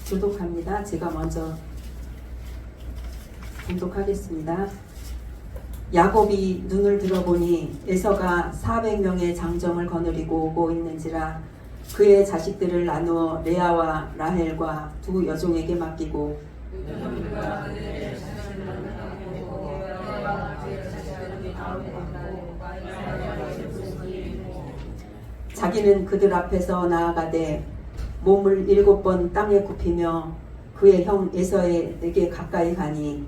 교독합니다. 제가 먼저 교독하겠습니다. 야곱이 눈을 들어보니 에서가 400명의 장정을 거느리고 오고 있는지라 그의 자식들을 나누어 레아와 라헬과 두 여종에게 맡기고 자기는 그들 앞에서 나아가되 몸을 7번 땅에 굽히며 그의 형 에서에게 가까이 가니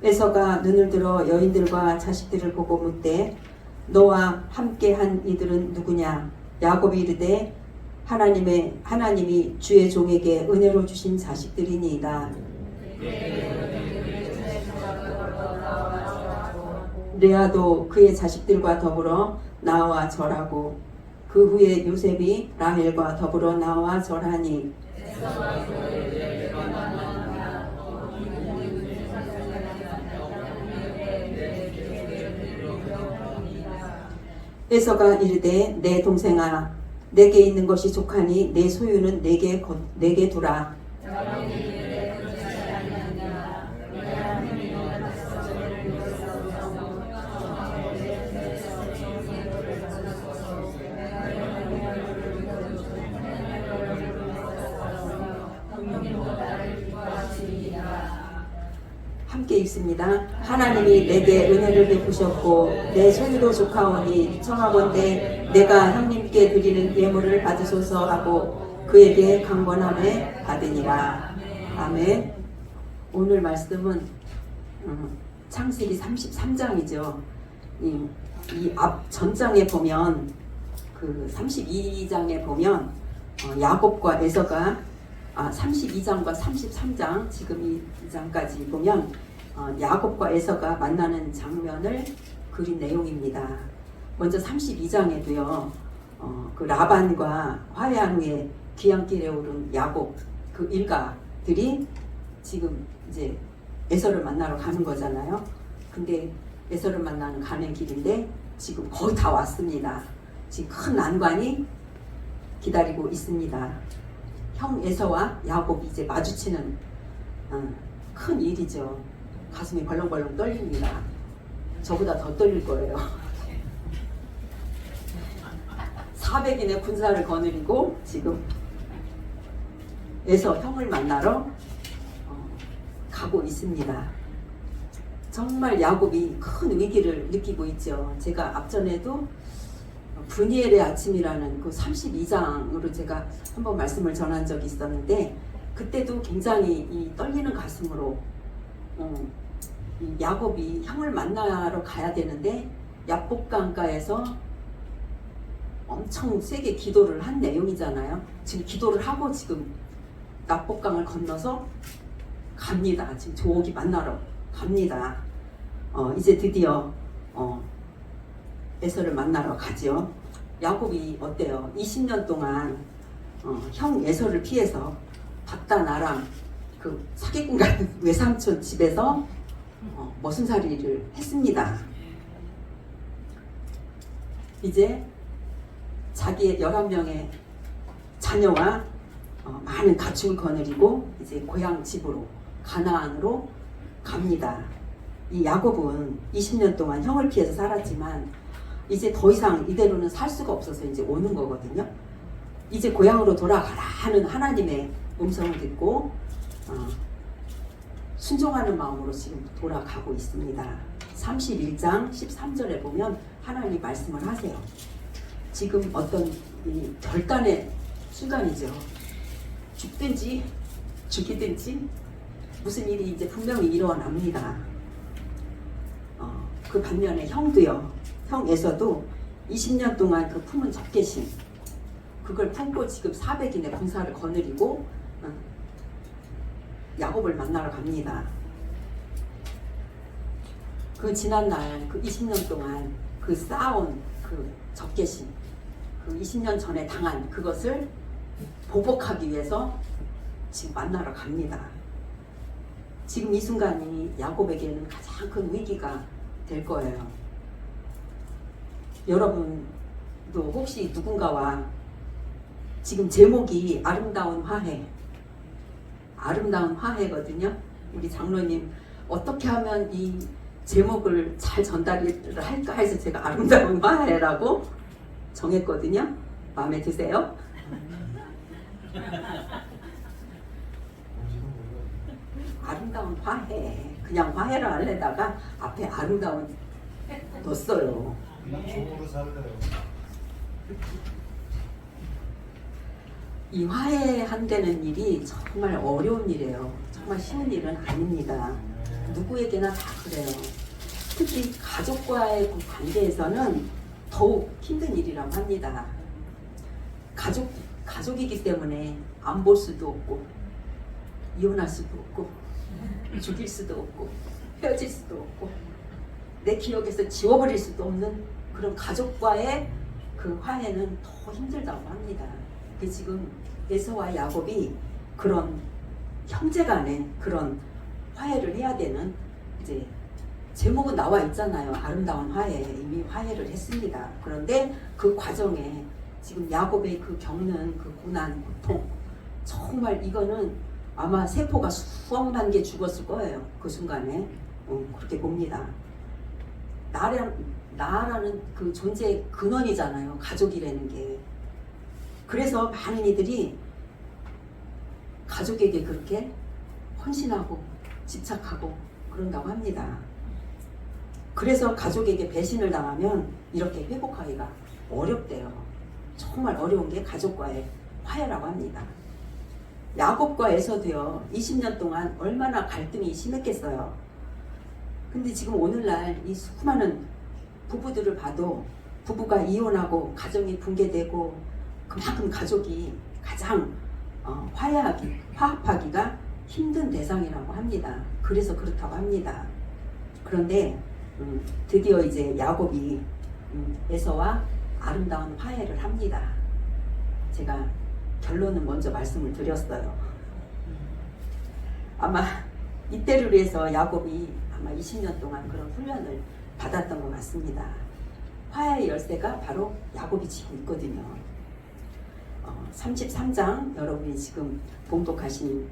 에서가 눈을 들어 여인들과 자식들을 보고 묻되 너와 함께한 이들은 누구냐? 야곱이 이르되 하나님이 주의 종에게 은혜로 주신 자식들이니이다. 레아도 그의 자식들과 더불어 나와 절하고 그 후에 요셉이 라헬과 더불어 나와 절하니 에서가 이르되 내 동생아 내게 있는 것이 족하니 내 소유는 내게 두라. 함께 읽습니다. 하나님이 내게 은혜를 베푸셨고 내 소유도 조카오니 청하건대 내가 형님께 드리는 예물을 받으소서 하고 그에게 강권함에 받으니라. 아멘. 오늘 말씀은 창세기 33장이죠. 이 앞 전장에 보면 그 32장에 보면 야곱과 에서가 32장과 33장 지금 이 장까지 보면 야곱과 에서가 만나는 장면을 그린 내용입니다. 먼저 32장에도요. 그 라반과 화해한 후에 귀향길에 오른 야곱 그 일가들이 지금 이제 에서를 만나러 가는 거잖아요. 근데 에서를 만나는 가는 길인데 지금 거의 다 왔습니다. 지금 큰 난관이 기다리고 있습니다. 형 에서와 야곱이 이제 마주치는 큰 일이죠. 가슴이 벌렁벌렁 떨립니다. 저보다 더 떨릴 거예요. 400인의 군사를 거느리고 지금 에서 형을 만나러 가고 있습니다. 정말 야곱이 큰 위기를 느끼고 있죠. 제가 앞전에도 브니엘의 아침이라는 그 32장으로 제가 한번 말씀을 전한 적이 있었는데 그때도 굉장히 이 떨리는 가슴으로 이 야곱이 형을 만나러 가야 되는데 야복강가에서 엄청 세게 기도를 한 내용이잖아요. 지금 기도를 하고 지금 야복강을 건너서 갑니다. 지금 조옥이 만나러 갑니다. 이제 드디어 에서를 만나러 가죠. 야곱이 어때요? 20년 동안 형 에서를 피해서 바다나랑 그 사기꾼 같은 외삼촌 집에서 머슴살이를 했습니다. 이제 자기의 11명의 자녀와 많은 가축을 거느리고 이제 고향 집으로 가나안으로 갑니다. 이 야곱은 20년 동안 형을 피해서 살았지만 이제 더 이상 이대로는 살 수가 없어서 이제 오는 거거든요. 이제 고향으로 돌아가라 하는 하나님의 음성을 듣고 순종하는 마음으로 지금 돌아가고 있습니다. 31장 13절에 보면 하나님이 말씀을 하세요. 지금 어떤 이 결단의 순간이죠. 죽든지 죽이든지 무슨 일이 이제 분명히 일어납니다. 그 반면에 형도요. 형 에서도 20년 동안 그 품은 적개심 그걸 품고 지금 400인의 군사를 거느리고 야곱을 만나러 갑니다. 그 지난날 그 20년 동안 그 쌓아온 그 적개심 그 20년 전에 당한 그것을 보복하기 위해서 지금 만나러 갑니다. 지금 이 순간이 야곱에게는 가장 큰 위기가 될 거예요. 여러분도 혹시 누군가와 지금 제목이 아름다운 화해거든요. 우리 장로님 어떻게 하면 이 제목을 잘 전달을 할까 해서 제가 아름다운 화해라고 정했거든요. 마음에 드세요? 아름다운 화해. 그냥 화해를 하려다가 앞에 아름다운 넣었어요. 종으로 살래요. 이 화해한다는 일이 정말 어려운 일이에요. 정말 쉬운 일은 아닙니다. 누구에게나 다 그래요. 특히 가족과의 그 관계에서는 더욱 힘든 일이라고 합니다. 가족이기 때문에 안 볼 수도 없고, 이혼할 수도 없고, 죽일 수도 없고, 헤어질 수도 없고, 내 기억에서 지워버릴 수도 없는 그런 가족과의 그 화해는 더 힘들다고 합니다. 그 지금 에서와 야곱이 그런 형제간의 그런 화해를 해야 되는, 이제 제목은 나와 있잖아요. 아름다운 화해. 이미 화해를 했습니다. 그런데 그 과정에 지금 야곱의 그 겪는 그 고난, 고통, 정말 이거는 아마 세포가 수억만 개 죽었을 거예요. 그 순간에. 그렇게 봅니다. 나라는 그 존재의 근원이잖아요. 가족이라는 게. 그래서 많은 이들이 가족에게 그렇게 헌신하고 집착하고 그런다고 합니다. 그래서 가족에게 배신을 당하면 이렇게 회복하기가 어렵대요. 정말 어려운 게 가족과의 화해라고 합니다. 야곱과 에서도요, 20년 동안 얼마나 갈등이 심했겠어요. 근데 지금 오늘날 이 수많은 부부들을 봐도 부부가 이혼하고 가정이 붕괴되고 그만큼 가족이 가장 화합하기가 힘든 대상이라고 합니다. 그래서 그렇다고 합니다. 그런데 드디어 이제 야곱이 에서와 아름다운 화해를 합니다. 제가 결론은 먼저 말씀을 드렸어요. 아마 이때를 위해서 야곱이 아마 20년 동안 그런 훈련을 받았던 것 같습니다. 화해의 열쇠가 바로 야곱이 지고 있거든요. 33장 여러분이 지금 봉독하신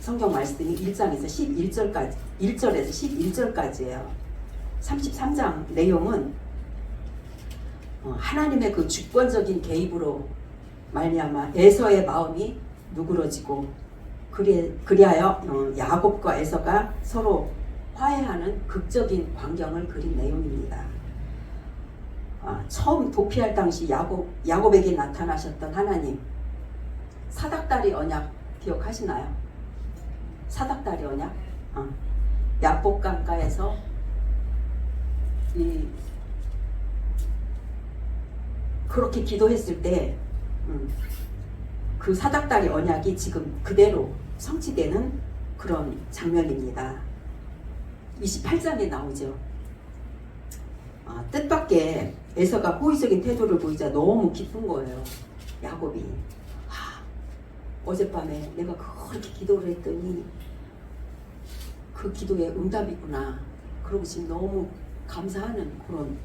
성경 말씀이 1장에서 11절까지 1절에서 11절까지예요. 33장 내용은 하나님의 그 주권적인 개입으로 말미암아 에서의 마음이 누그러지고 그리하여 야곱과 에서가 서로 화해하는 극적인 광경을 그린 내용입니다. 처음 도피할 당시 야곱에게 나타나셨던 하나님, 사닥다리 언약 기억하시나요? 사닥다리 언약? 야복 강가에서 그렇게 기도했을 때 그 사닥다리 언약이 지금 그대로 성취되는 그런 장면입니다. 28장에 나오죠. 뜻밖의 에서가 호의적인 태도를 보이자 너무 기쁜 거예요. 야곱이. 어젯밤에 내가 그렇게 기도를 했더니 그 기도의 응답이구나. 그러고 지금 너무 감사하는 그런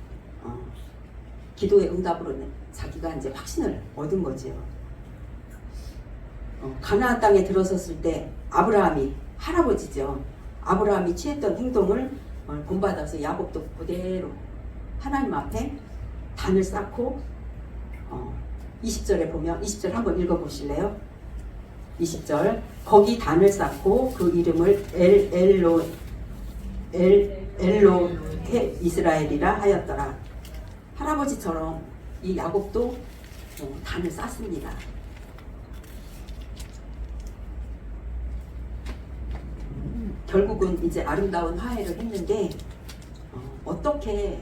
기도의 응답으로 자기가 이제 확신을 얻은 거죠. 가나안 땅에 들어섰을 때 아브라함이 할아버지죠. 아브라함이 취했던 행동을 본받아서 야곱도 그대로 하나님 앞에 단을 쌓고 20절에 보면 20절 한번 읽어보실래요? 20절 거기 단을 쌓고 그 이름을 엘로헤 이스라엘이라 하였더라. 할아버지처럼 이 야곱도 단을 쌓습니다. 결국은 이제 아름다운 화해를 했는데 어떻게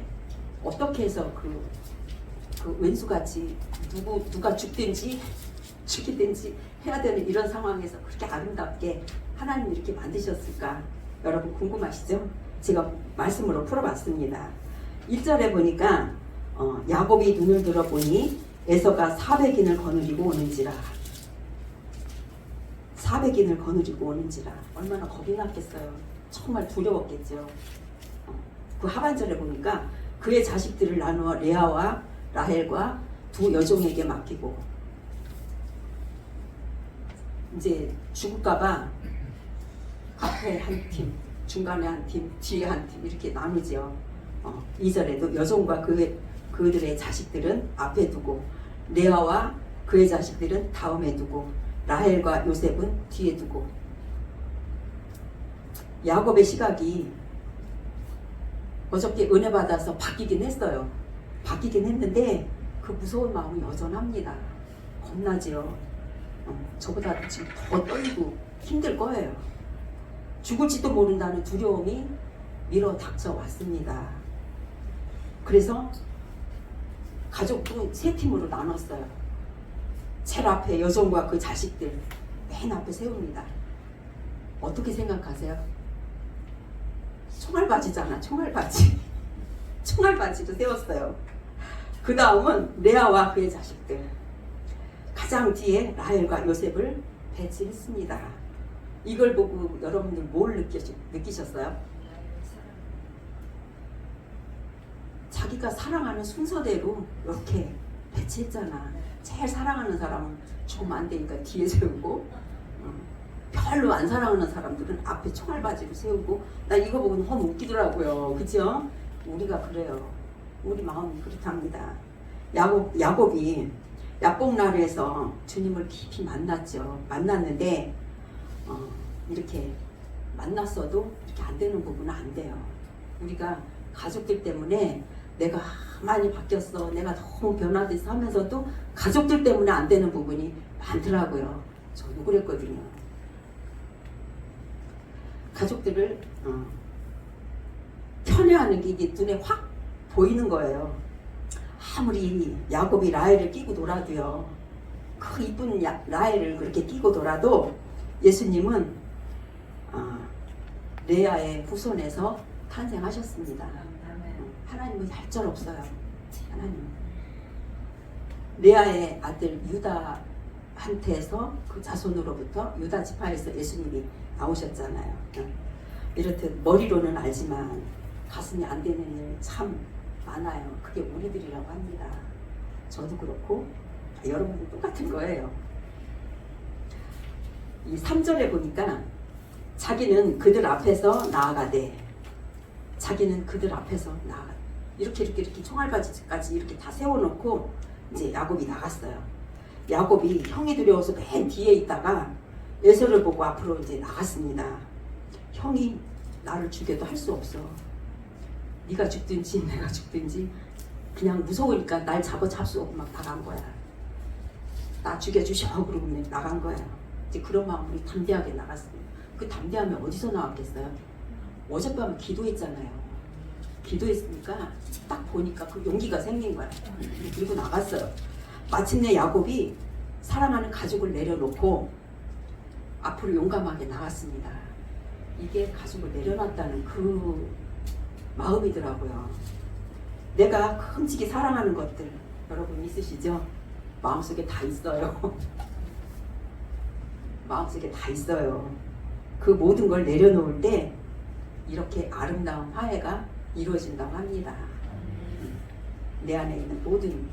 해서 그 왼수같이 누가 죽든지 죽이든지 해야 되는 이런 상황에서 그렇게 아름답게 하나님이 이렇게 만드셨을까? 여러분 궁금하시죠? 제가 말씀으로 풀어봤습니다. 1절에 보니까 야곱이 눈을 들어보니 에서가 400인을 거느리고 오는지라. 400인을 거느리고 오는지라. 얼마나 겁이 났겠어요. 정말 두려웠겠죠. 그 하반절에 보니까 그의 자식들을 나누어 레아와 라헬과 두 여종에게 맡기고, 이제 죽을까봐 앞에 한 팀, 중간에 한 팀, 뒤에 한 팀 이렇게 나누죠. 2절에도 여종과 그들의 자식들은 앞에 두고, 레아와 그의 자식들은 다음에 두고, 라헬과 요셉은 뒤에 두고. 야곱의 시각이 어저께 은혜 받아서 바뀌긴 했어요. 바뀌긴 했는데 그 무서운 마음은 여전합니다. 겁나지요. 저보다 지금 더 떨리고 힘들 거예요. 죽을지도 모른다는 두려움이 밀어 닥쳐 왔습니다. 그래서 가족도 세 팀으로 나눴어요. 제일 앞에 여종과 그 자식들 맨 앞에 세웁니다. 어떻게 생각하세요? 총알바지잖아, 총알바지. 총알바지도 세웠어요. 그 다음은 레아와 그의 자식들, 가장 뒤에 라헬과 요셉을 배치했습니다. 이걸 보고 여러분들 뭘 느끼셨어요? 자기가 사랑하는 순서대로 이렇게 배치했잖아. 제일 사랑하는 사람은 죽으면 안 되니까 뒤에 세우고, 별로 안 사랑하는 사람들은 앞에 총알바지로 세우고. 나 이거 보고 너무 웃기더라고요. 그죠? 우리가 그래요. 우리 마음이 그렇답니다. 야곱이 야복나루에서 주님을 깊이 만났죠. 만났는데 이렇게 만났어도 이렇게 안 되는 부분은 안 돼요. 우리가 가족들 때문에 내가 많이 바뀌었어, 내가 너무 변화돼서 하면서도 가족들 때문에 안 되는 부분이 많더라고요. 저도 그랬거든요. 가족들을 편애하는 게 이게 눈에 확 보이는 거예요. 아무리 야곱이 라헬을 끼고 놀아도요, 그 이쁜 라헬을 그렇게 끼고 놀아도 예수님은 레아의 후손에서 탄생하셨습니다. 하나님은 얄짤없어요. 하나님. 레아의 아들 유다한테서 그 자손으로부터 유다 지파에서 예수님이 나오셨잖아요. 이렇듯 머리로는 알지만 가슴이 안 되는 일 참 많아요. 그게 우리들이라고 합니다. 저도 그렇고 여러분도 똑같은 거예요. 이 3절에 보니까 자기는 그들 앞에서 나아가되, 자기는 그들 앞에서 나아가, 이렇게 총알바지까지 이렇게 다 세워놓고 이제 야곱이 나갔어요. 야곱이 형이 두려워서 맨 뒤에 있다가 에서를 보고 앞으로 이제 나갔습니다. 형이 나를 죽여도 할 수 없어. 네가 죽든지 내가 죽든지 그냥 무서우니까 날 잡수고 막 나간 거야. 나 죽여주셔 그러고 나간 거야. 이제 그런 마음으로 담대하게 나갔습니다. 그 담대함이 어디서 나왔겠어요? 어젯밤 기도했잖아요. 기도했으니까 딱 보니까 그 용기가 생긴 거야. 그리고 나갔어요. 마침내 야곱이 사랑하는 가족을 내려놓고 앞으로 용감하게 나갔습니다. 이게 가족을 내려놨다는 그 마음이더라고요. 내가 큼직히 사랑하는 것들 여러분 있으시죠? 마음속에 다 있어요. 마음속에 다 있어요. 그 모든 걸 내려놓을 때 이렇게 아름다운 화해가 이루어진다고 합니다. 내 안에 있는 모든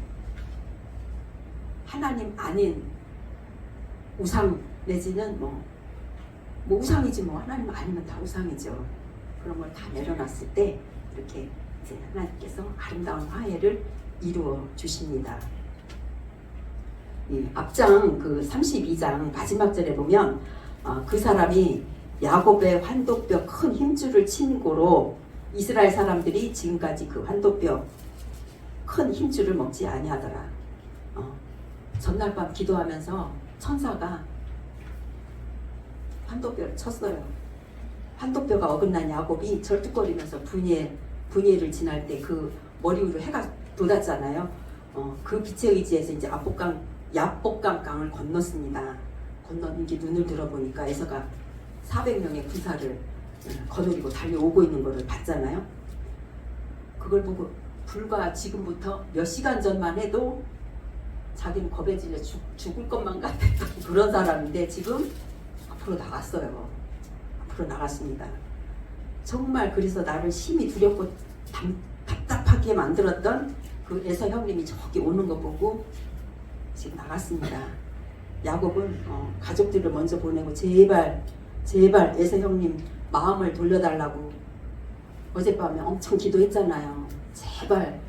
하나님 아닌 우상 내지는 뭐 우상이지 뭐 하나님 아니면 다 우상이죠. 그런 걸 다 내려놨을 때 이렇게 이제 하나님께서 아름다운 화해를 이루어 주십니다. 앞장 그 32장 마지막 절에 보면 그 사람이 야곱의 환도뼈 큰 힘줄을 친 고로 이스라엘 사람들이 지금까지 그 환도뼈 큰 힘줄을 먹지 아니하더라. 전날 밤 기도하면서 천사가 환도뼈를 쳤어요. 환도뼈가 어긋난 야곱이 절뚝거리면서 분예를 지날 때 그 머리 위로 해가 돋았잖아요. 그 빛에 의지해서 이제 야복강강을 건넜습니다. 건너는 게 눈을 들어보니까 에서가 400명의 군사를 거느리고 달려오고 있는 것을 봤잖아요. 그걸 보고 불과 지금부터 몇 시간 전만 해도 자기는 겁에 질려 죽을 것만 같았던 그런 사람인데 지금 앞으로 나갔어요. 앞으로 나갔습니다. 정말 그래서 나를 심히 두렵고 답답하게 만들었던 그 에서 형님이 저기 오는 거 보고 지금 나갔습니다. 야곱은 가족들을 먼저 보내고 제발 에서 형님 마음을 돌려달라고 어젯밤에 엄청 기도했잖아요. 제발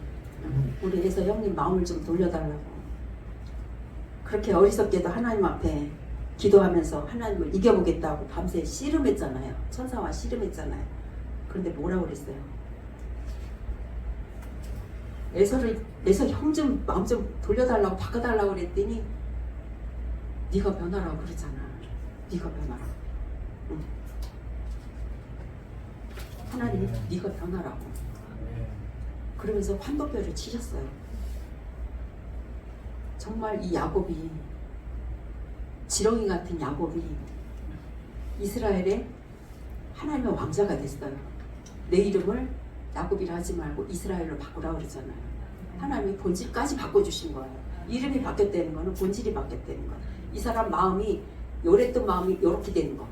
우리 에서 형님 마음을 좀 돌려달라고. 그렇게 어리석게도 하나님 앞에 기도하면서 하나님을 이겨보겠다고 밤새 씨름했잖아요. 천사와 씨름했잖아요. 그런데 뭐라고 그랬어요? 에서 형 좀 마음 좀 돌려달라고 바꿔달라고 그랬더니 네가 변하라고 그러잖아. 네가 변하라고. 응. 하나님이 네가 변하라고. 그러면서 환도뼈를 치셨어요. 정말 이 야곱이, 지렁이 같은 야곱이 이스라엘의 하나님의 왕자가 됐어요. 내 이름을 야곱이라 하지 말고 이스라엘로 바꾸라고 그러잖아요. 하나님이 본질까지 바꿔주신 거예요. 이름이 바뀌었다는 거는 본질이 바뀌었다는 거예요. 이 사람 마음이 요랬던 마음이 요렇게 되는 거,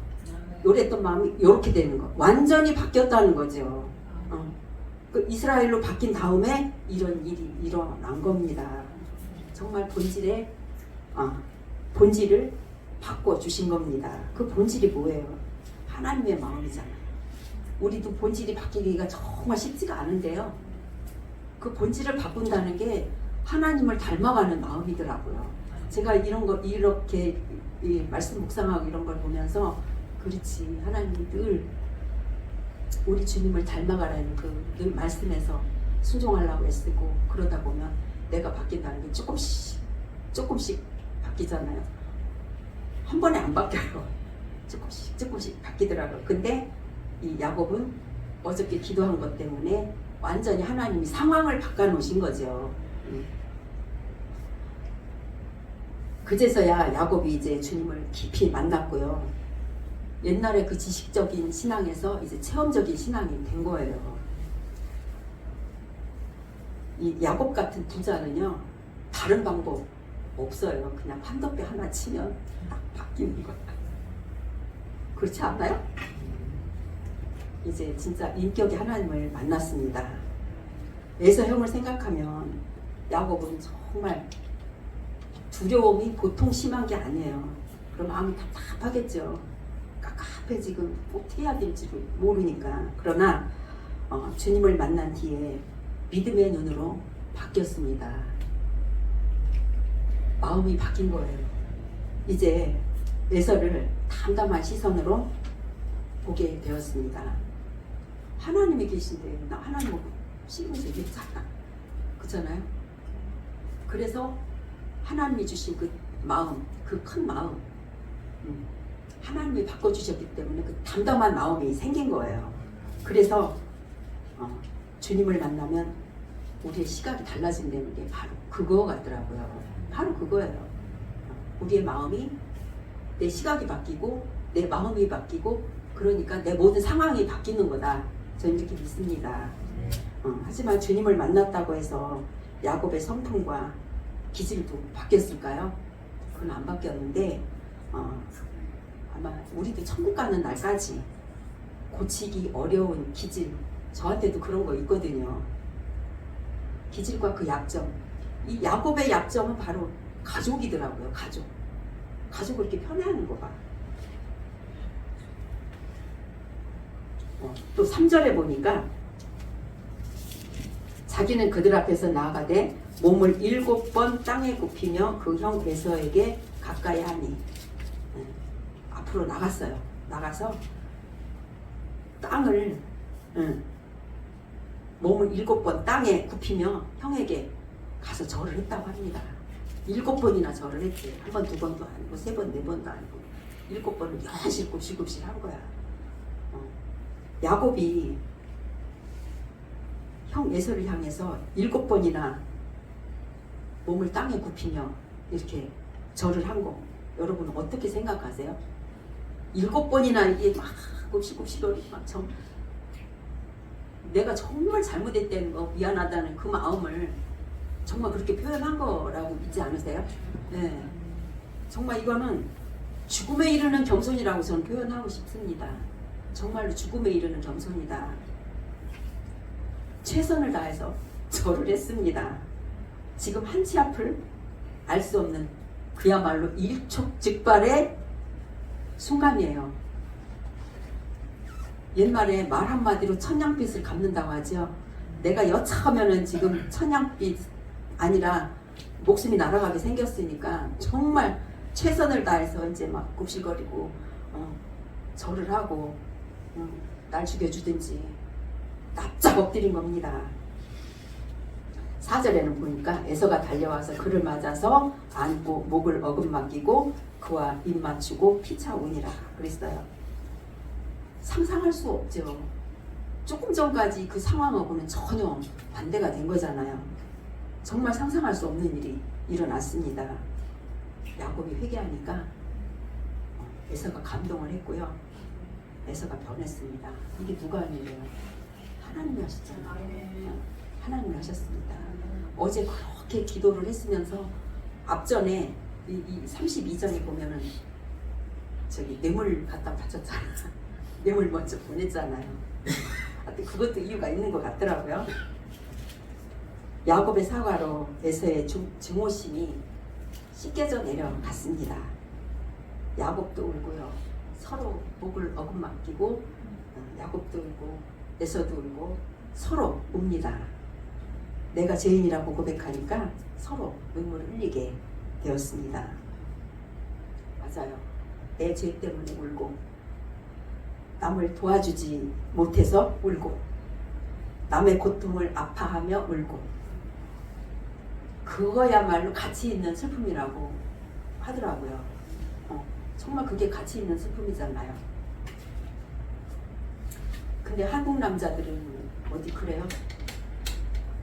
요랬던 마음이 요렇게 되는 거, 완전히 바뀌었다는 거죠. 그 이스라엘로 바뀐 다음에 이런 일이 일어난 겁니다. 정말 본질을 바꿔주신 겁니다. 그 본질이 뭐예요? 하나님의 마음이잖아요. 우리도 본질이 바뀌기가 정말 쉽지가 않은데요. 그 본질을 바꾼다는 게 하나님을 닮아가는 마음이더라고요. 제가 이런 거 이렇게 말씀 묵상하고 이런 걸 보면서 그렇지, 하나님이 늘 우리 주님을 닮아가라는 그 늘 말씀에서 순종하려고 애쓰고 그러다 보면 내가 바뀐다는 게 조금씩 바뀌잖아요. 한 번에 안 바뀌어요. 조금씩 바뀌더라고요. 근데 이 야곱은 어저께 기도한 것 때문에 완전히 하나님이 상황을 바꿔놓으신 거죠. 그제서야 야곱이 이제 주님을 깊이 만났고요. 옛날에 그 지식적인 신앙에서 이제 체험적인 신앙이 된 거예요. 이 야곱 같은 부자는요, 다른 방법 없어요. 그냥 환도뼈 하나 치면 딱 바뀌는 거야. 그렇지 않나요? 이제 진짜 인격의 하나님을 만났습니다. 에서 형을 생각하면 야곱은 정말 두려움이 보통 심한 게 아니에요. 그럼 마음이 답답하겠죠. 깝깝해 지금 어떻게 해야 될지도 모르니까. 그러나 주님을 만난 뒤에 믿음의 눈으로 바뀌었습니다. 마음이 바뀐 거예요. 이제 에서를 담담한 시선으로 보게 되었습니다. 하나님이 계신데 나 하나님 보고 싫으면서 얘기했잖아. 그렇잖아요? 그래서 하나님이 주신 그 마음, 그 큰 마음, 하나님이 바꿔주셨기 때문에 그 담담한 마음이 생긴 거예요. 그래서 주님을 만나면 우리의 시각이 달라진다는 게 바로 그거 같더라고요. 바로 그거예요. 우리의 마음이, 내 시각이 바뀌고 내 마음이 바뀌고 그러니까 내 모든 상황이 바뀌는 거다. 저는 이렇게 믿습니다. 하지만 주님을 만났다고 해서 야곱의 성품과 기질도 바뀌었을까요? 그건 안 바뀌었는데 아마 우리도 천국 가는 날까지 고치기 어려운 기질, 저한테도 그런 거 있거든요. 기질과 그 약점. 이 야곱의 약점은 바로 가족이더라고요. 가족을 이렇게 편애하는 거 봐. 또 3절에 보니까 자기는 그들 앞에서 나아가되 몸을 7번 땅에 굽히며 그 형 에서에게 가까이 하니 앞으로 나갔어요. 나가서 땅을 몸을 7번 땅에 굽히며 형에게 가서 절을 했다고 합니다. 7번이나 절을 했대요. 한 번, 두 번도 아니고 3번, 4번도 아니고 7번을 여실 곱실곱실 한 거야. 야곱이 형 에서를 향해서 7번이나 몸을 땅에 굽히며 이렇게 절을 한 거, 여러분 어떻게 생각하세요? 7번이나 이게 막 곱실곱실 막 내가 정말 잘못했다는 거, 미안하다는 그 마음을 정말 그렇게 표현한 거라고 믿지 않으세요? 네. 정말 이거는 죽음에 이르는 겸손이라고 저는 표현하고 싶습니다. 정말로 죽음에 이르는 겸손이다. 최선을 다해서 절을 했습니다. 지금 한치 앞을 알 수 없는 그야말로 일촉즉발의 순간이에요. 옛말에 말 한마디로 천냥빚을 갚는다고 하죠. 내가 여차하면은 지금 천냥빚 아니라 목숨이 날아가게 생겼으니까 정말 최선을 다해서 이제 막 굽실거리고 절을 하고 날 죽여주든지 납작 엎드린 겁니다. 4절에는 보니까 에서가 달려와서 그를 맞아서 안고 목을 어금맞기고 그와 입 맞추고 피차오니라 그랬어요. 상상할 수 없죠. 조금 전까지 그 상황하고는 전혀 반대가 된 거잖아요. 정말 상상할 수 없는 일이 일어났습니다. 야곱이 회개하니까 에서가 감동을 했고요. 에서가 변했습니다. 이게 누가 한 일이에요? 하나님이 하셨잖아요. 하나님이 하셨습니다. 어제 그렇게 기도를 했으면서 앞전에 이 32장에 보면은 저기 뇌물 갖다 바쳤잖아. 뇌물 먼저 보냈잖아요. 하여튼 그것도 이유가 있는 것 같더라고요. 야곱의 사과로 에서의 증오심이 씻겨져 내려갔습니다. 야곱도 울고요. 서로 목을 어금맞기고 야곱도 울고 에서도 울고 서로 웁니다. 내가 죄인이라고 고백하니까 서로 눈물을 흘리게 되었습니다. 맞아요. 내 죄 때문에 울고 남을 도와주지 못해서 울고 남의 고통을 아파하며 울고 그거야말로 가치 있는 슬픔이라고 하더라고요. 정말 그게 가치 있는 슬픔이잖아요. 근데 한국 남자들은 어디 그래요?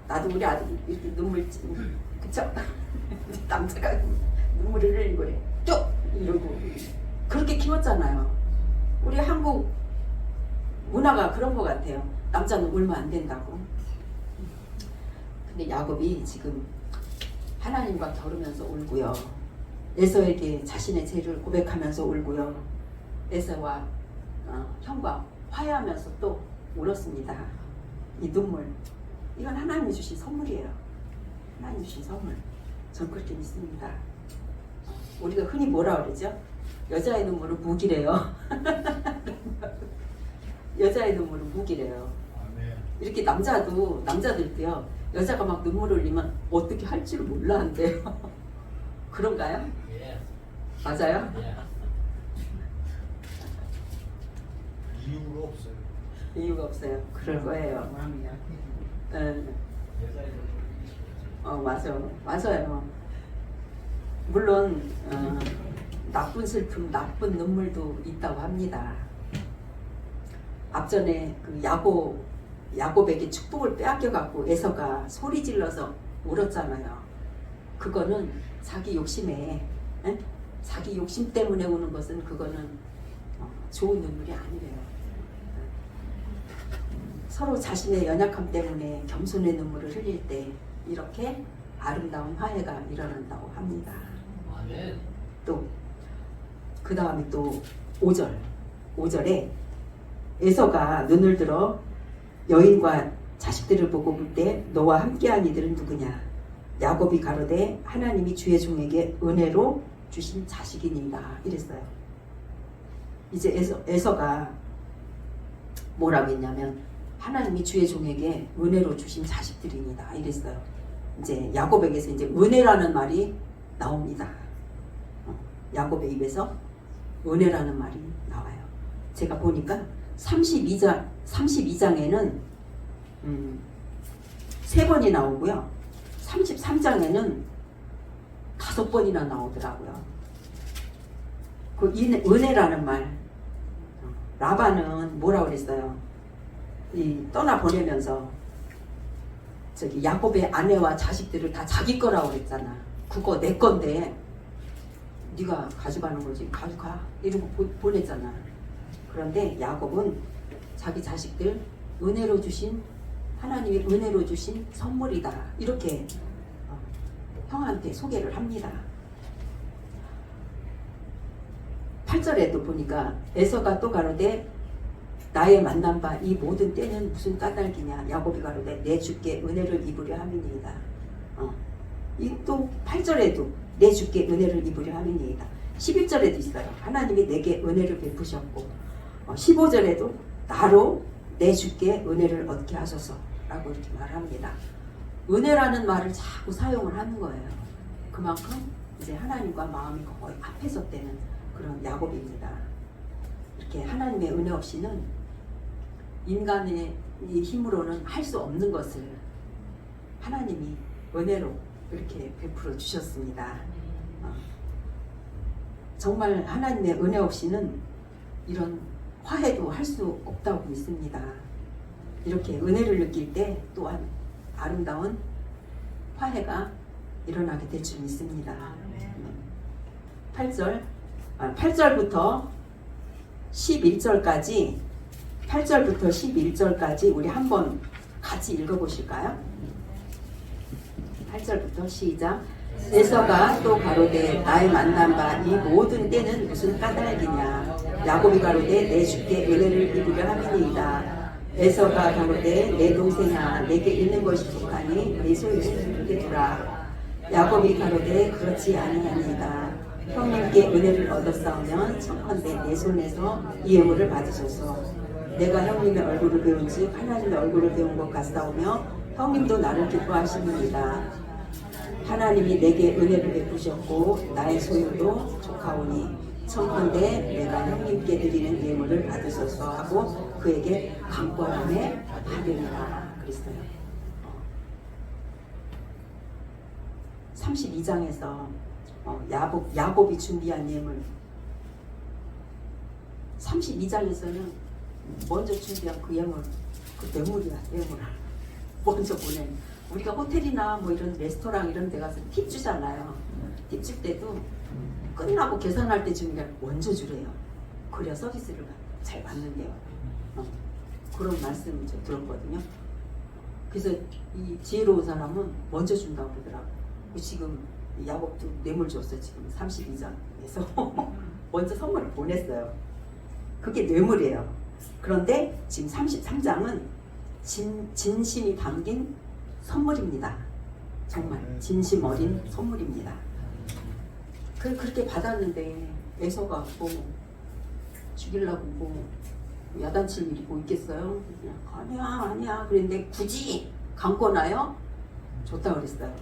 나도 우리 아들이 이렇게 눈물 그쵸? 남자가 눈물을 흘리고 그래 쭉 이러고 그렇게 키웠잖아요. 우리 한국 문화가 그런 것 같아요. 남자는 울면 안 된다고. 근데 야곱이 지금 하나님과 겨루면서 울고요. 에서에게 자신의 죄를 고백하면서 울고요. 에서와 형과 화해하면서 또 울었습니다. 이 눈물 이건 하나님이 주신 선물이에요. 하나님이 주신 선물. 전 그렇게 믿습니다. 우리가 흔히 뭐라 그러죠? 여자의 눈물은 무기래요. 여자의 눈물은 무기래요. 이렇게 남자들도요. 여자가 막 눈물을 흘리면 어떻게 할 줄 몰라 한대요. 그런가요? 맞아요? 이유가 없어요. 이유가 없어요. 그럴 거예요. 마음이 약해지고. 맞아요. 물론 나쁜 슬픔, 나쁜 눈물도 있다고 합니다. 앞전에 그 야곱에게 축복을 빼앗겨갖고 에서가 소리 질러서 울었잖아요. 그거는 자기 욕심에, 자기 욕심 때문에 우는 것은 그거는 좋은 눈물이 아니래요. 서로 자신의 연약함 때문에 겸손의 눈물을 흘릴 때 이렇게 아름다운 화해가 일어난다고 합니다. 또 그 다음에 또 5절에 에서가 눈을 들어 여인과 자식들을 보고 볼 때 너와 함께한 이들은 누구냐? 야곱이 가로되 하나님이 주의 종에게 은혜로 주신 자식이니라 이랬어요. 이제 에서가 뭐라고 했냐면 하나님이 주의 종에게 은혜로 주신 자식들이니다 이랬어요. 이제 야곱에게서 이제 은혜라는 말이 나옵니다. 야곱의 입에서 은혜라는 말이 나와요. 제가 보니까 32장에는 3번이 나오고요. 33장에는 5번이나 나오더라고요. 그 은혜라는 말, 라반은 뭐라고 그랬어요? 떠나 보내면서 저기 야곱의 아내와 자식들을 다 자기 거라고 그랬잖아. 그거 내 건데 네가 가져가는 거지. 가져가. 이러고 보냈잖아. 그런데 야곱은 자기 자식들 은혜로 주신 하나님이 은혜로 주신 선물이다. 이렇게 형한테 소개를 합니다. 8절에도 보니까 에서가 또 가로되 나의 만난 바 이 모든 때는 무슨 까닭이냐. 야곱이 가로되 내 주께 은혜를 입으려 함이니이다. 이 또 8절에도 내 주께 은혜를 입으려 함이니이다. 11절에도 있어요. 하나님이 내게 은혜를 베푸셨고 15절에도 나로 내 주께 은혜를 얻게 하소서라고 이렇게 말합니다. 은혜라는 말을 자꾸 사용을 하는 거예요. 그만큼 이제 하나님과 마음이 거의 앞에 섰다는 그런 야곱입니다. 이렇게 하나님의 은혜 없이는 인간의 이 힘으로는 할 수 없는 것을 하나님이 은혜로 이렇게 베풀어 주셨습니다. 정말 하나님의 은혜 없이는 이런 화해도 할 수 없다고 믿습니다. 이렇게 은혜를 느낄 때 또한 아름다운 화해가 일어나게 될 줄 믿습니다. 8절부터 11절까지 8절부터 11절까지 우리 한번 같이 읽어보실까요? 8절부터 시작. 에서가 또 가로되 나의 만난 바 이 모든 때는 무슨 까닭이냐. 야곱이 가로되 내 주께 은혜를 입으려 함이니이다. 에서가 가로되 내 동생아 내게 있는 것이 부족하니 내 소유를 두라. 야곱이 가로되 그렇지 아니하니이다. 형님께 은혜를 얻었사오면 청컨대 내 손에서 이 예물을 받으소서. 내가 형님의 얼굴을 배운 즉 하나님의 얼굴을 배운 것 같사오며 형님도 나를 기뻐하시느니라. 하나님이 내게 은혜를 베푸셨고 나의 소유도 족하오니 청컨대 내가 형님께 드리는 예물을 받으소서 하고 그에게 강권함에 받으리라 그랬어요. 32장에서 야곱이 준비한 예물 32장에서는 먼저 준비한 그 예물 그 뇌물이야. 먼저 보낸 우리가 호텔이나 뭐 이런 레스토랑 이런 데 가서 팁 주잖아요. 팁 줄 때도 끝나고 계산할 때 주는 게 먼저 주래요. 그래야 서비스를 잘 받는데요. 그런 말씀 좀 들었거든요. 그래서 이 지혜로운 사람은 먼저 준다고 그러더라고요. 지금 야곱도 뇌물 줬어요. 지금 32장에서 먼저 선물을 보냈어요. 그게 뇌물이에요. 그런데 지금 33장은 진심이 담긴 선물입니다. 정말 진심 어린 선물입니다. 그렇게 받았는데 에서가 뭐 죽이려고 뭐 야단칠 일이 뭐 있겠어요? 그냥 아니야 그랬는데 굳이 강권하여 줬다 그랬어요.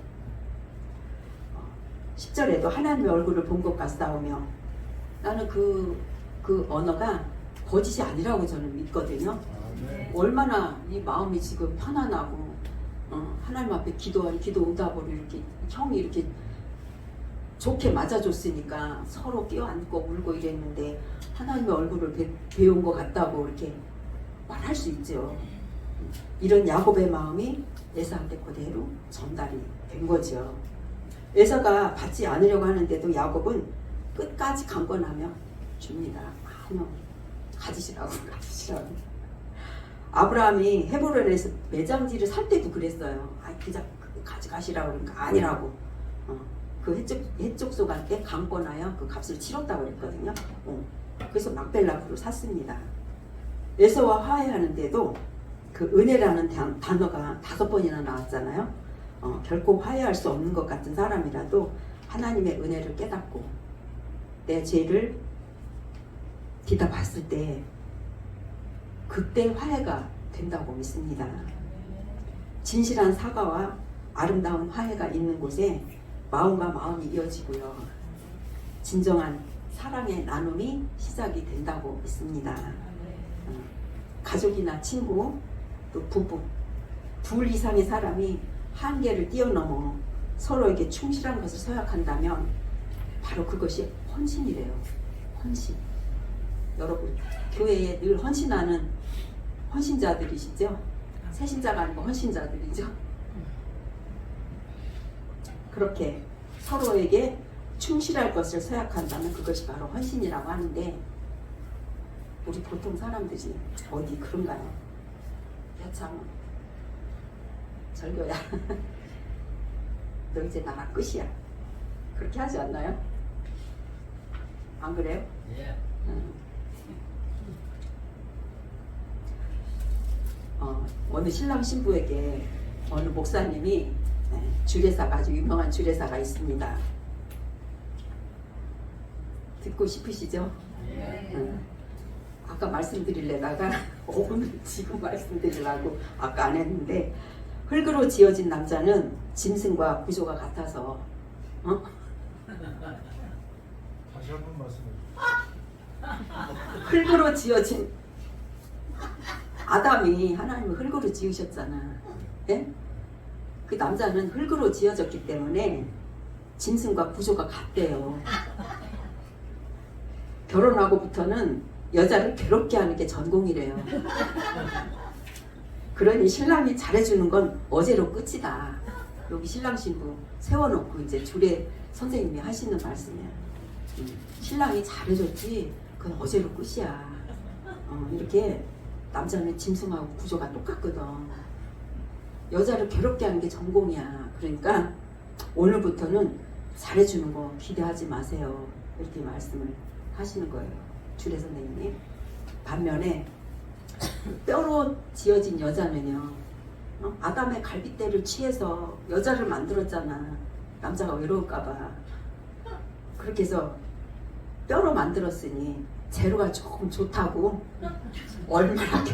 10절에도 하나님의 얼굴을 본 것 같사오며 나는 그 언어가 거짓이 아니라고 저는 믿거든요. 얼마나 이 마음이 지금 편안하고 하나님 앞에 기도 응답으로 이렇게 형이 이렇게 좋게 맞아줬으니까 서로 껴안고 울고 이랬는데 하나님의 얼굴을 배운 것 같다고 이렇게 말할 수 있죠. 이런 야곱의 마음이 에서한테 그대로 전달이 된 거죠. 에서가 받지 않으려고 하는데도 야곱은 끝까지 강권하며 줍니다. 아니요, 가지시라고. 아브라함이 헤브론에서 매장지를 살 때도 그랬어요. 그냥 가져가시라고 그러니까 아니라고. 그 해족속한테 강권하여 그 값을 치렀다고 그랬거든요. 그래서 막벨라프로 샀습니다. 에서와 화해하는데도 그 은혜라는 단어가 5번이나 나왔잖아요. 결코 화해할 수 없는 것 같은 사람이라도 하나님의 은혜를 깨닫고 내 죄를 뒤다봤을 때 그때 화해가 된다고 믿습니다. 진실한 사과와 아름다운 화해가 있는 곳에 마음과 마음이 이어지고요. 진정한 사랑의 나눔이 시작이 된다고 믿습니다. 가족이나 친구, 또 부부, 둘 이상의 사람이 한계를 뛰어넘어 서로에게 충실한 것을 서약한다면 바로 그것이 헌신이래요. 헌신. 여러분, 교회에 늘 헌신하는 헌신자들이시죠? 새신자가 아니고 헌신자들이죠? 그렇게 서로에게 충실할 것을 서약한다면 그것이 바로 헌신이라고 하는데 우리 보통 사람들이 어디 그런가요? 참 절교야. 너 이제 나랑 끝이야. 그렇게 하지 않나요? 안 그래요? 예. 어느 신랑 신부에게 어느 목사님이 주례사가 아주 유명한 주례사가 있습니다. 듣고 싶으시죠? 아까 말씀드리려다가 오늘 지금 말씀드리려고 아까 안 했는데, 흙으로 지어진 남자는 짐승과 구조가 같아서 다시 한 번 말씀해 흙으로 지어진 아담이 하나님은 흙으로 지으셨잖아. 예? 그 남자는 흙으로 지어졌기 때문에 짐승과 구조가 같대요. 결혼하고부터는 여자를 괴롭게 하는 게 전공이래요. 그러니 신랑이 잘해주는 건 어제로 끝이다. 여기 신랑 신부 세워놓고 이제 주례 선생님이 하시는 말씀이야. 신랑이 잘해줬지 그건 어제로 끝이야. 이렇게 남자는 짐승하고 구조가 똑같거든. 여자를 괴롭게 하는 게 전공이야. 그러니까 오늘부터는 잘해주는 거 기대하지 마세요. 이렇게 말씀을 하시는 거예요. 주례 선생님이. 반면에 뼈로 지어진 여자는요, 아담의 갈빗대를 취해서 여자를 만들었잖아. 남자가 외로울까봐. 그렇게 해서 뼈로 만들었으니 재료가 조금 좋다고 얼마나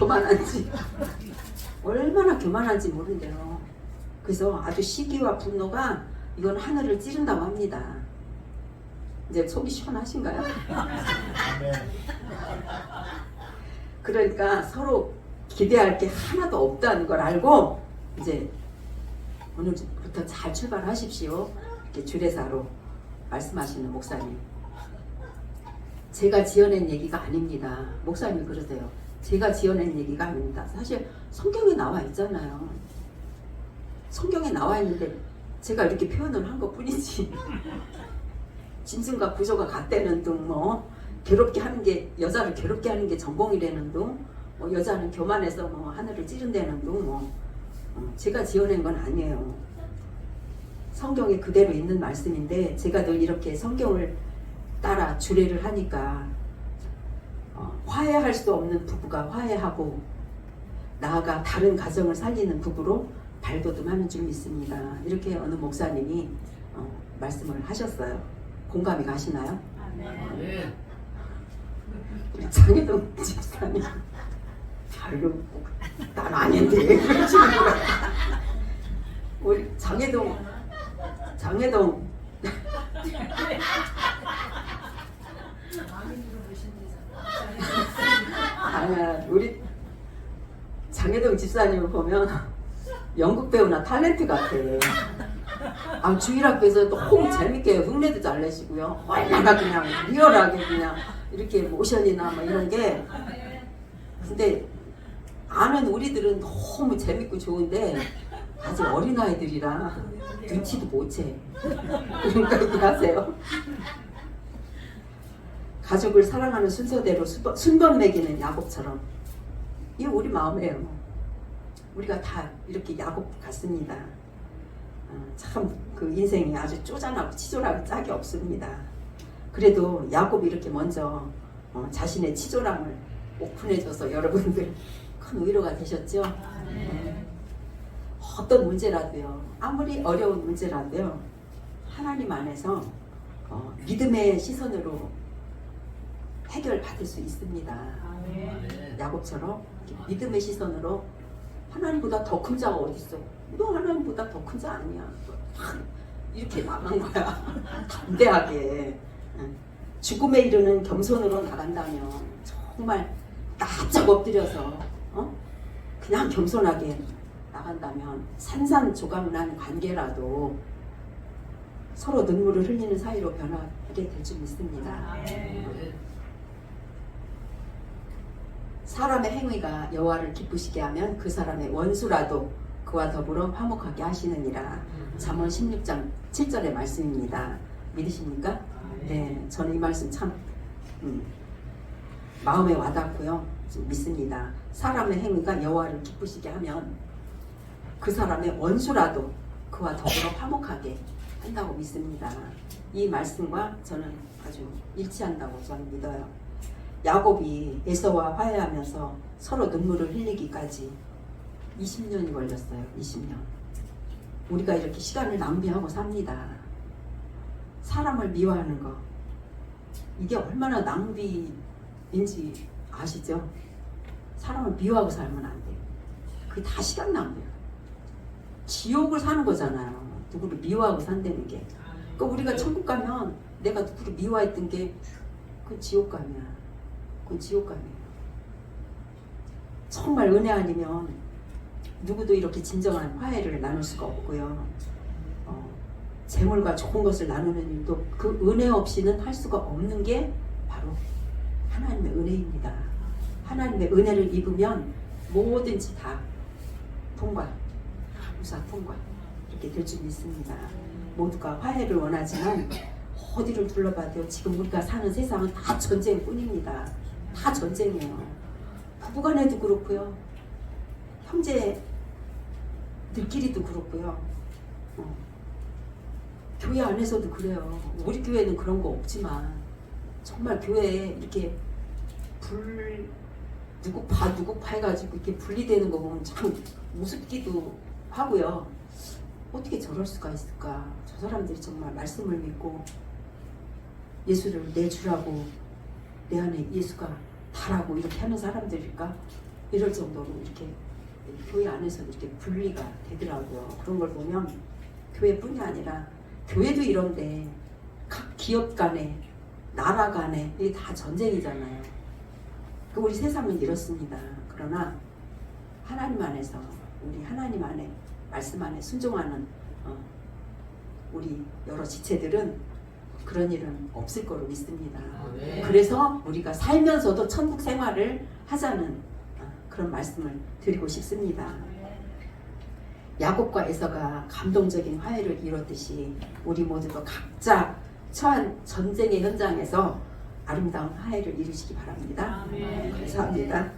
교만한지 모른대요. 그래서 아주 시기와 분노가 이건 하늘을 찌른다고 합니다. 이제 속이 시원하신가요? 그러니까 서로 기대할 게 하나도 없다는 걸 알고 이제 오늘부터 잘 출발하십시오. 이렇게 주례사로 말씀하시는 목사님. 제가 지어낸 얘기가 아닙니다. 목사님 그러세요. 제가 지어낸 얘기가 아닙니다. 사실 성경에 나와 있잖아요. 성경에 나와 있는데 제가 이렇게 표현을 한 것 뿐이지. 짐승과 구조가 같다는 둥, 괴롭게 하는 게, 여자를 괴롭게 하는 게 전공이라는 둥, 여자는 교만해서 하늘을 찌른다는 둥, 제가 지어낸 건 아니에요. 성경에 그대로 있는 말씀인데, 제가 늘 이렇게 성경을 따라 주례를 하니까 화해할 수 없는 부부가 화해하고 나아가 다른 가정을 살리는 부부로 발돋움하는 줄 믿습니다. 이렇게 어느 목사님이 말씀을 하셨어요. 공감이 가시나요? 네. 우리 장혜동 집사님 별로 난 아닌데 그러시는 거야. 우리 장혜동 아니야, 우리 장혜동 집사님을 보면 연극 배우나 탤런트 같아. 주일학교에서 너무 재밌게 흉내도 잘 내시고요. 얼마나 그냥 리얼하게 그냥 이렇게 모션이나 이런 게. 근데 아는 우리들은 너무 재밌고 좋은데 아직 어린아이들이라 눈치도 못 채. 그러니까 얘기하세요. 가족을 사랑하는 순서대로 순번 매기는 야곱처럼. 이게 우리 마음이에요. 우리가 다 이렇게 야곱 같습니다. 참 그 인생이 아주 쪼잔하고 치졸하고 짝이 없습니다. 그래도 야곱이 이렇게 먼저 자신의 치졸함을 오픈해줘서 여러분들 큰 위로가 되셨죠? 어떤 문제라도요, 아무리 어려운 문제라도요, 하나님 안에서 믿음의 시선으로 해결받을 수 있습니다. 야곱처럼 믿음의 시선으로 하나님보다 더 큰 자가 어디 있어? 너 하나님보다 더 큰 자 아니야. 이렇게 나간 거야. 담대하게. 죽음에 이르는 겸손으로 나간다면 정말 납작 엎드려서 그냥 겸손하게 나간다면 산산조각난 관계라도 서로 눈물을 흘리는 사이로 변하게 될 줄 믿습니다. 사람의 행위가 여호와를 기쁘시게 하면 그 사람의 원수라도 그와 더불어 화목하게 하시느니라. 잠언 16장 7절의 말씀입니다. 믿으십니까? 네, 저는 이 말씀 참 마음에 와닿고요. 믿습니다. 사람의 행위가 여호와를 기쁘시게 하면 그 사람의 원수라도 그와 더불어 화목하게 한다고 믿습니다. 이 말씀과 저는 아주 일치한다고 저는 믿어요. 야곱이 에서와 화해하면서 서로 눈물을 흘리기까지 20년이 걸렸어요. 20년. 우리가 이렇게 시간을 낭비하고 삽니다. 사람을 미워하는 거. 이게 얼마나 낭비인지 아시죠? 사람을 미워하고 살면 안 돼요. 그게 다 시간 낭비예요. 지옥을 사는 거잖아요. 누구를 미워하고 산다는 게. 그러니까 우리가 천국 가면 내가 누구를 미워했던 게 그 지옥감이야. 그건 지옥감이에요. 정말 은혜 아니면 누구도 이렇게 진정한 화해를 나눌 수가 없고요. 재물과 좋은 것을 나누는 일도 그 은혜 없이는 할 수가 없는 게 바로 하나님의 은혜입니다. 하나님의 은혜를 입으면 뭐든지 다 통과, 무사 통과 이렇게 될 줄 믿습니다. 모두가 화해를 원하지만 어디를 둘러봐도 지금 우리가 사는 세상은 다 전쟁뿐입니다. 다 전쟁이에요. 부부간에도 그렇고요. 형제들끼리도 그렇고요. 교회 안에서도 그래요. 우리 교회는 그런 거 없지만 정말 교회에 이렇게 누구 파 해가지고 이렇게 분리되는 거 보면 참 우습기도 하고요. 어떻게 저럴 수가 있을까? 저 사람들이 정말 말씀을 믿고 예수를 내 주라고 내 안에 예수가 다라고 이렇게 하는 사람들일까? 이럴 정도로 이렇게 교회 안에서 이렇게 분리가 되더라고요. 그런 걸 보면 교회뿐이 아니라 교회도 이런데 각 기업 간에 나라 간에 이게 다 전쟁이잖아요. 우리 세상은 이렇습니다. 그러나 하나님 안에서 우리 하나님 안에 말씀 안에 순종하는 우리 여러 지체들은 그런 일은 없을 거로 믿습니다. 네. 그래서 우리가 살면서도 천국 생활을 하자는 그런 말씀을 드리고 싶습니다. 야곱과 에서가 감동적인 화해를 이뤘듯이 우리 모두도 각자 처한 전쟁의 현장에서 아름다운 화해를 이루시기 바랍니다. 감사합니다.